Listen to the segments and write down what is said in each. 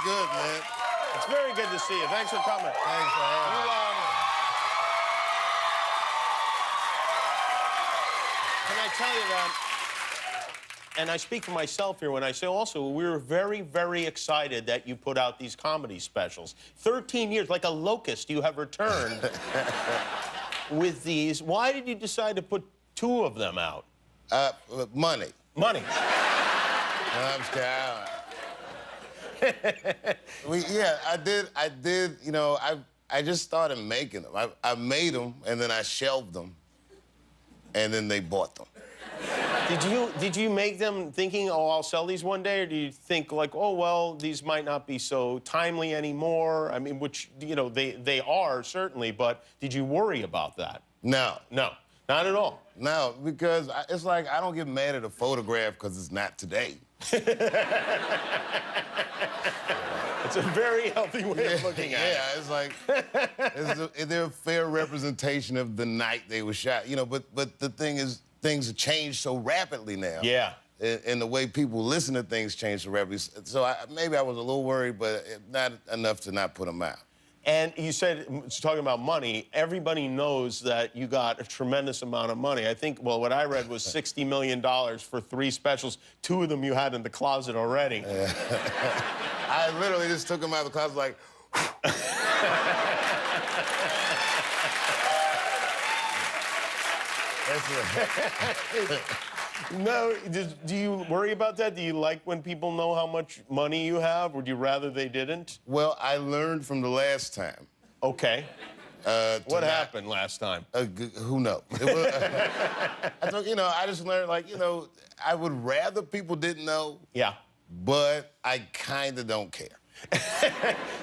good, man. It's very good to see you. Thanks for coming. Thanks for having me. Can I tell you that? And I speak for myself here when I say also, we were very, very excited that you put out these comedy specials. 13 years, like a locust, you have returned with these. Why did you decide to put 2 of them out? Money. Money. I'm yeah, I did, you know, I just started making them. I made them, and then I shelved them, and then they bought them. Did you make them thinking, oh, I'll sell these one day, or do you think like, oh, well, these might not be so timely anymore? I mean, which, you know, they are, certainly, but did you worry about that? No. No, not at all. No, because it's like I don't get mad at a photograph because it's not today. It's a very healthy way of looking at it. Yeah, it's like, they're a fair representation of the night they were shot. You know, but the thing is, things have changed so rapidly now. Yeah. And the way people listen to things change so rapidly. So maybe I was a little worried, but not enough to not put them out. And you said, talking about money, everybody knows that you got a tremendous amount of money. I think, well, what I read was $60 million for 3 specials. 2 of them you had in the closet already. I literally just took them out of the closet like... No, do you worry about that? Do you like when people know how much money you have, or do you rather they didn't? Well, I learned from the last time. Okay. What happened last time? Who knows? I thought, you know, I just learned, like, you know, I would rather people didn't know. Yeah. But I kind of don't care.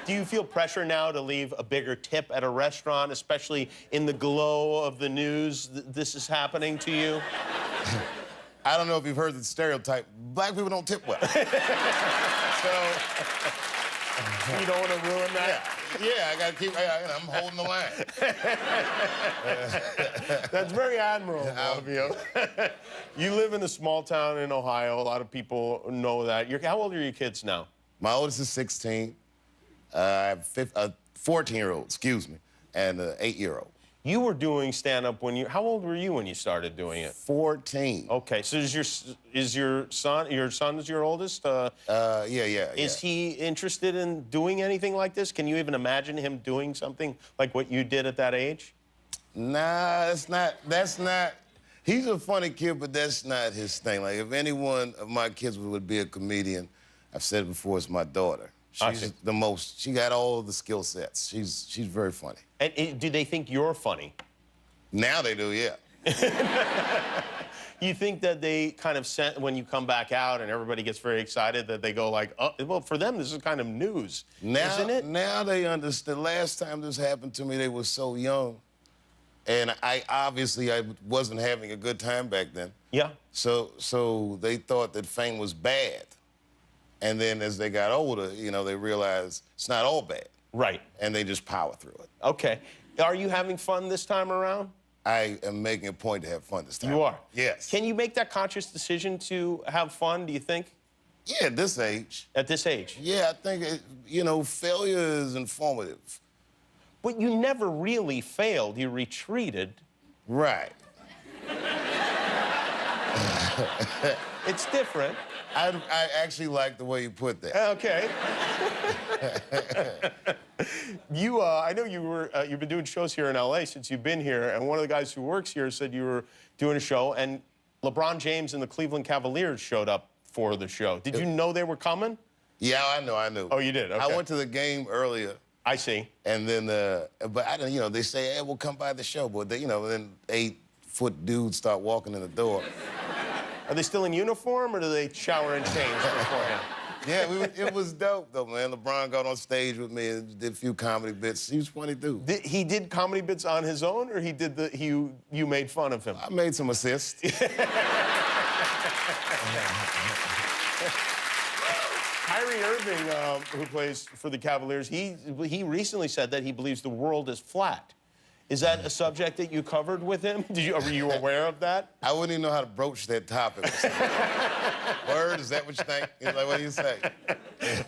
Do you feel pressure now to leave a bigger tip at a restaurant, especially in the glow of the news this is happening to you? I don't know if you've heard the stereotype, black people don't tip well. So... You don't want to ruin that? Yeah, I got to keep, I'm holding the line. That's very admirable of you. You live in a small town in Ohio. A lot of people know that. How old are your kids now? My oldest is 16. I have a 14-year-old, excuse me, and an 8-year-old. You were doing stand-up when you... How old were you when you started doing it? 14. Okay, so is your son is your oldest? Yeah. Is he interested in doing anything like this? Can you even imagine him doing something like what you did at that age? Nah, that's not... He's a funny kid, but that's not his thing. Like, if any one of my kids would be a comedian, I've said it before, it's my daughter. She's the most... She got all the skill sets. She's very funny. And do they think you're funny? Now they do, yeah. You think that they kind of when you come back out and everybody gets very excited, that they go like, oh, well, for them, this is kind of news, isn't it? Now they understand. Last time this happened to me, they were so young. And I wasn't having a good time back then. Yeah. So they thought that fame was bad. And then as they got older, you know, they realized it's not all bad. Right. And they just power through it. Okay. Are you having fun this time around? I am making a point to have fun this time. You are? Yes. Can you make that conscious decision to have fun, do you think? Yeah, at this age. At this age? Yeah, I think, you know, failure is informative. But you never really failed. You retreated. Right. It's different. I actually like the way you put that. Okay. I know you've been doing shows here in L.A. since you've been here, and one of the guys who works here said you were doing a show, and LeBron James and the Cleveland Cavaliers showed up for the show. Did you know they were coming? Yeah, I knew. Oh, you did? Okay. I went to the game earlier. I see. And then, but I don't, you know, they say, hey, we'll come by the show, but they, you know, then 8-foot dudes start walking in the door. Are they still in uniform, or do they shower and change beforehand? Yeah, it was dope, though, man. LeBron got on stage with me and did a few comedy bits. He was a funny dude. He did comedy bits on his own, or you made fun of him? I made some assists. Kyrie Irving, who plays for the Cavaliers, he recently said that he believes the world is flat. Is that a subject that you covered with him? Were you aware of that? I wouldn't even know how to broach that topic. Word, is that what you think? He's like, what do you say?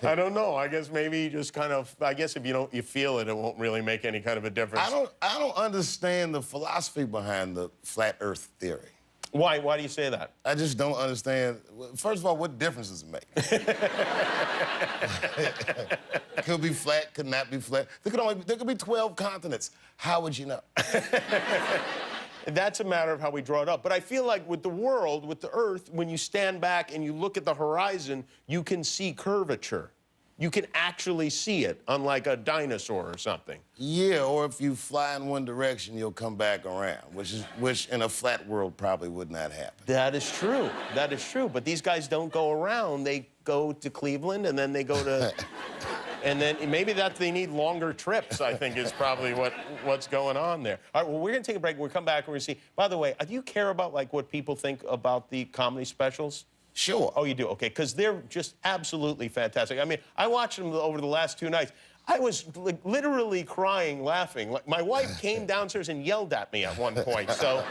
I don't know. I guess maybe you just kind of, I guess if you feel it, it won't really make any kind of a difference. I don't understand the philosophy behind the flat earth theory. Why? Why do you say that? I just don't understand. First of all, what difference does it make? Could be flat, could not be flat. There could be 12 continents. How would you know? That's a matter of how we draw it up. But I feel like with the world, with the Earth, when you stand back and you look at the horizon, you can see curvature. You can actually see it, unlike a dinosaur or something. Yeah, or if you fly in one direction, you'll come back around, which in a flat world probably would not happen. That is true. That is true. But these guys don't go around. They go to Cleveland, and then they go to... And then maybe they need longer trips, I think, is probably what's going on there. All right, well, we're going to take a break. We'll come back and we're going to see. By the way, do you care about, like, what people think about the comedy specials? Sure. Oh, you do? Okay, because they're just absolutely fantastic. I mean, I watched them over the last 2 nights. I was like, literally crying, laughing. Like, my wife came downstairs and yelled at me at one point. So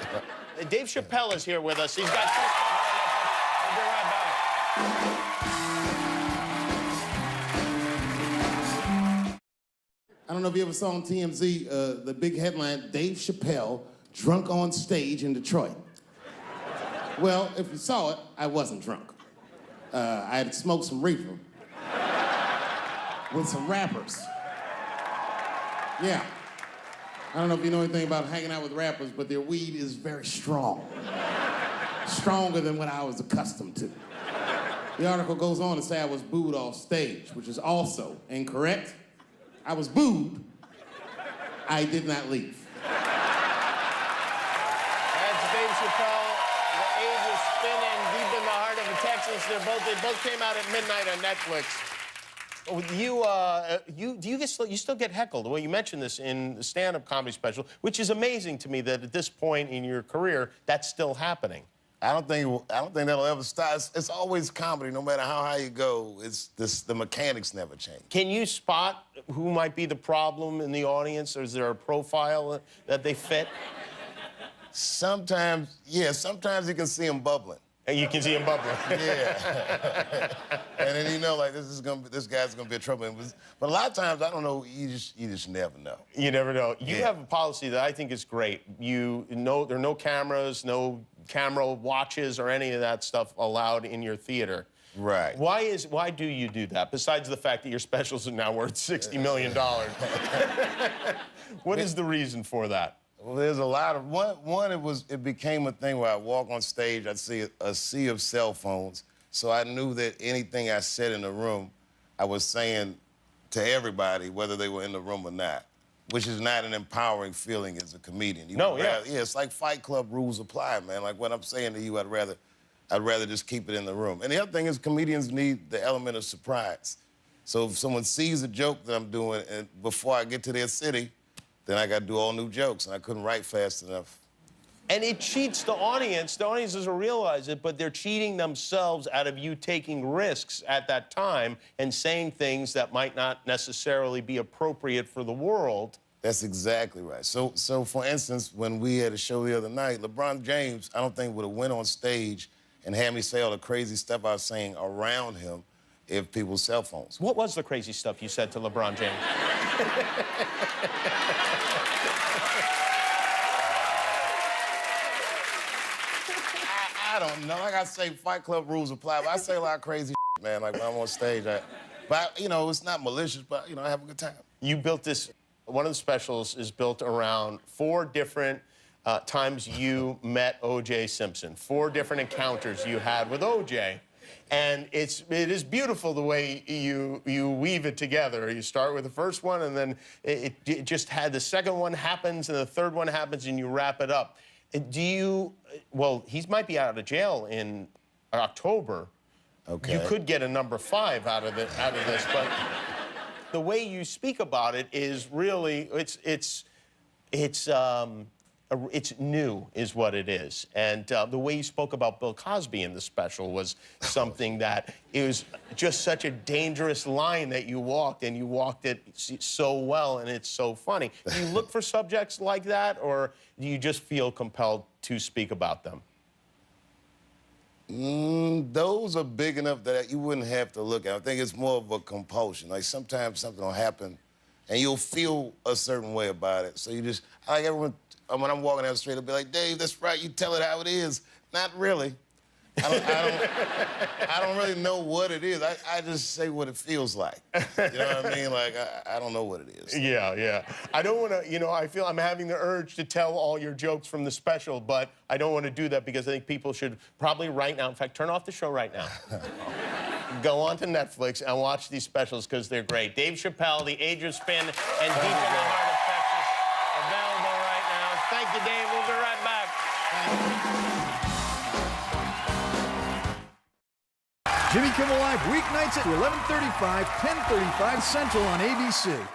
Dave Chappelle is here with us. He's got... We'll be right back. I don't know if you ever saw on TMZ the big headline, Dave Chappelle, drunk on stage in Detroit. Well, if you saw it, I wasn't drunk. I had smoked some reefer with some rappers. Yeah. I don't know if you know anything about hanging out with rappers, but their weed is very strong. Stronger than what I was accustomed to. The article goes on to say I was booed off stage, which is also incorrect. I was booed. I did not leave. That's Dave Chappelle. The Age is Spinning, Deep in the Heart of Texas. They both came out at midnight on Netflix. You still get heckled. Well, you mentioned this in the stand-up comedy special, which is amazing to me that at this point in your career, that's still happening. I don't think that'll ever stop. It's always comedy, no matter how high you go. The mechanics never change. Can you spot who might be the problem in the audience, or is there a profile that they fit? Sometimes, yeah. Sometimes you can see them bubbling. And you can see them bubbling. Yeah. And then you know, like this guy's gonna be in trouble. But a lot of times, I don't know. You just never know. You never know. You have a policy that I think is great. There are no cameras, no camera watches, or any of that stuff allowed in your theater. Right. Why do you do that? Besides the fact that your specials are now worth $60 million. What is the reason for that? Well, there's a lot of one. It became a thing where I walk on stage, I'd see a sea of cell phones, so I knew that anything I said in the room, I was saying to everybody, whether they were in the room or not, which is not an empowering feeling as a comedian. Yeah, it's like Fight Club rules apply, man. Like what I'm saying to you, I'd rather just keep it in the room. And the other thing is, comedians need the element of surprise. So if someone sees a joke that I'm doing, and before I get to their city, then I got to do all new jokes, and I couldn't write fast enough. And it cheats the audience. The audience doesn't realize it, but they're cheating themselves out of you taking risks at that time and saying things that might not necessarily be appropriate for the world. That's exactly right. So for instance, when we had a show the other night, LeBron James, I don't think would have went on stage and had me say all the crazy stuff I was saying around him if people's cell phones. What was the crazy stuff you said to LeBron James? I don't know. Like I say, Fight Club rules apply, but I say a lot of crazy shit, man, like when I'm on stage. But, you know, it's not malicious, but, you know, I have a good time. You built this, one of the specials is built around 4 different times you met O.J. Simpson, 4 different encounters you had with O.J. And it is beautiful the way you weave it together. You start with the first one, and then it just had the second one happens, and the third one happens, and you wrap it up. Well, he might be out of jail in October. Okay. You could get a number 5 out of this, but the way you speak about it is really, it's new, is what it is. And the way you spoke about Bill Cosby in the special was something that it was just such a dangerous line that you walked, and you walked it so well, and it's so funny. Do you look for subjects like that, or do you just feel compelled to speak about them? Those are big enough that you wouldn't have to look at. I think it's more of a compulsion. Like sometimes something will happen, and you'll feel a certain way about it. So you just, like everyone, when I'm walking down the street, they'll be like, Dave, that's right, you tell it how it is. Not really. I don't really know what it is. I just say what it feels like. You know what I mean? Like, I don't know what it is. Yeah, yeah. I don't want to, you know, I feel I'm having the urge to tell all your jokes from the special, but I don't want to do that because I think people should probably right now, in fact, turn off the show right now. Go on to Netflix and watch these specials because they're great. Dave Chappelle, The Age of Spin, and Deep in the Heart of Texas, available right now. Thank you, Dave. We'll be right back. Jimmy Kimmel Live, weeknights at 11:35, 10:35 Central on ABC.